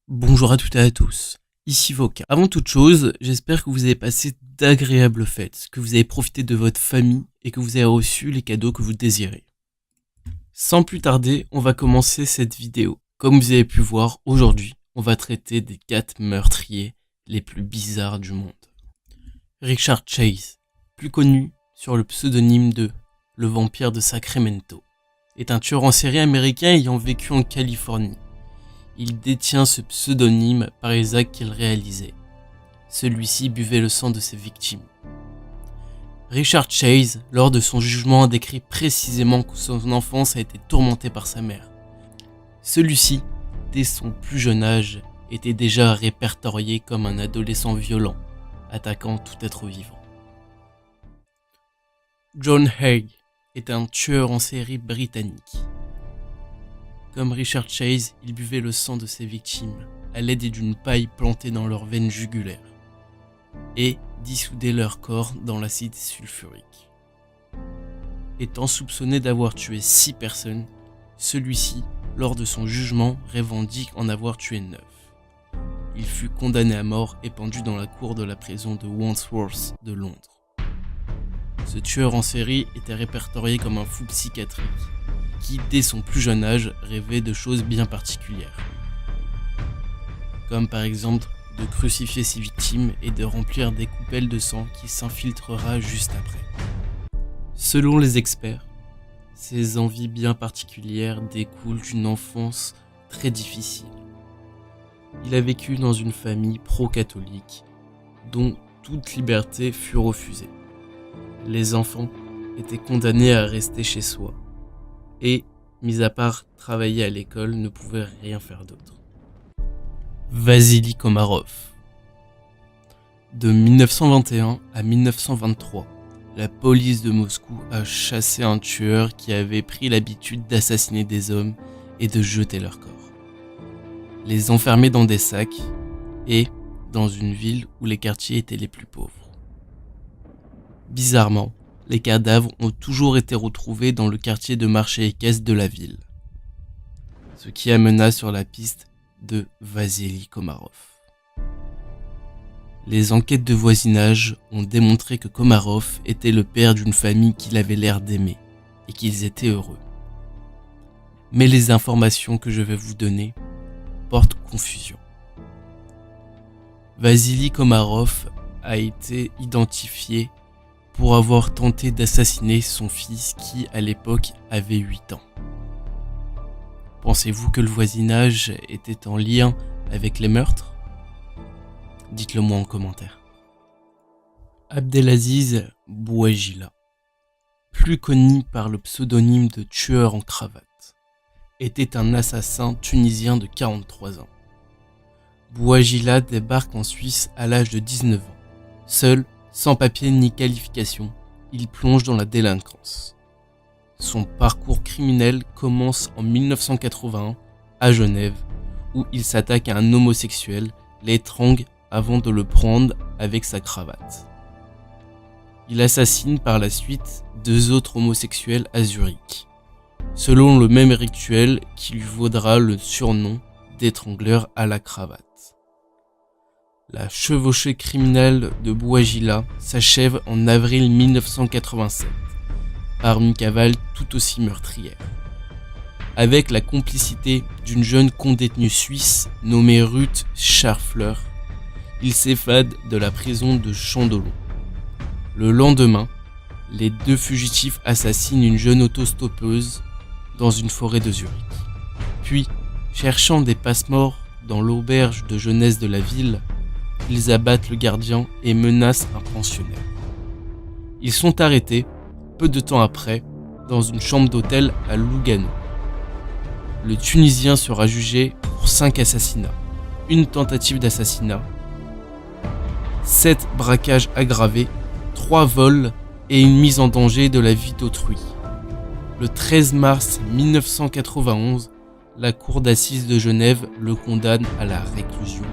Bonjour à toutes et à tous, ici Voka. Avant toute chose, j'espère que vous avez passé d'agréables fêtes, que vous avez profité de votre famille et que vous avez reçu les cadeaux que vous désirez. Sans plus tarder, on va commencer cette vidéo. Comme vous avez pu voir, aujourd'hui, on va traiter des 4 meurtriers les plus bizarres du monde. Richard Chase, plus connu sur le pseudonyme de Le Vampire de Sacramento, est un tueur en série américain ayant vécu en Californie. Il détient ce pseudonyme par les actes qu'il réalisait. Celui-ci buvait le sang de ses victimes. Richard Chase, lors de son jugement, a décrit précisément que son enfance a été tourmentée par sa mère. Celui-ci, dès son plus jeune âge, était déjà répertorié comme un adolescent violent, attaquant tout être vivant. John Hay est un tueur en série britannique. Comme Richard Chase, il buvait le sang de ses victimes à l'aide d'une paille plantée dans leurs veines jugulaires et dissoudait leur corps dans l'acide sulfurique. Étant soupçonné d'avoir tué 6 personnes, celui-ci, lors de son jugement, revendique en avoir tué 9. Il fut condamné à mort et pendu dans la cour de la prison de Wandsworth de Londres. Ce tueur en série était répertorié comme un fou psychiatrique qui, dès son plus jeune âge, rêvait de choses bien particulières. Comme par exemple de crucifier ses victimes et de remplir des coupelles de sang qui s'infiltrera juste après. Selon les experts, ces envies bien particulières découlent d'une enfance très difficile. Il a vécu dans une famille pro-catholique dont toute liberté fut refusée. Les enfants étaient condamnés à rester chez soi et, mis à part travailler à l'école, ne pouvaient rien faire d'autre. Vassili Komarov. De 1921 à 1923, la police de Moscou a chassé un tueur qui avait pris l'habitude d'assassiner des hommes et de jeter leurs corps. Les enfermer dans des sacs et dans une ville où les quartiers étaient les plus pauvres. Bizarrement, les cadavres ont toujours été retrouvés dans le quartier de marché équestre de la ville, ce qui amena sur la piste de Vassili Komarov. Les enquêtes de voisinage ont démontré que Komarov était le père d'une famille qu'il avait l'air d'aimer et qu'ils étaient heureux. Mais les informations que je vais vous donner portent confusion. Vassili Komarov a été identifié pour avoir tenté d'assassiner son fils qui, à l'époque, avait 8 ans. Pensez-vous que le voisinage était en lien avec les meurtres ? Dites-le moi en commentaire. Abdelaziz Bouajila, plus connu par le pseudonyme de tueur en cravate, était un assassin tunisien de 43 ans. Bouajila débarque en Suisse à l'âge de 19 ans. Seul, sans papier ni qualification, il plonge dans la délinquance. Son parcours criminel commence en 1981 à Genève, où il s'attaque à un homosexuel, l'étrangle avant de le prendre avec sa cravate. Il assassine par la suite 2 autres homosexuels à Zurich, selon le même rituel qui lui vaudra le surnom d'étrangleur à la cravate. La chevauchée criminelle de Bouajila s'achève en avril 1987 par une cavale tout aussi meurtrière. Avec la complicité d'une jeune condétenue suisse nommée Ruth Scharfler, il s'évade de la prison de Chandelon. Le lendemain, les 2 fugitifs assassinent une jeune autostoppeuse dans une forêt de Zurich. Puis, cherchant des passe-morts dans l'auberge de jeunesse de la ville, ils abattent le gardien et menacent un pensionnaire. Ils sont arrêtés, peu de temps après, dans une chambre d'hôtel à Lugano. Le Tunisien sera jugé pour 5 assassinats, une tentative d'assassinat, 7 braquages aggravés, 3 vols et une mise en danger de la vie d'autrui. Le 13 mars 1991, la cour d'assises de Genève le condamne à la réclusion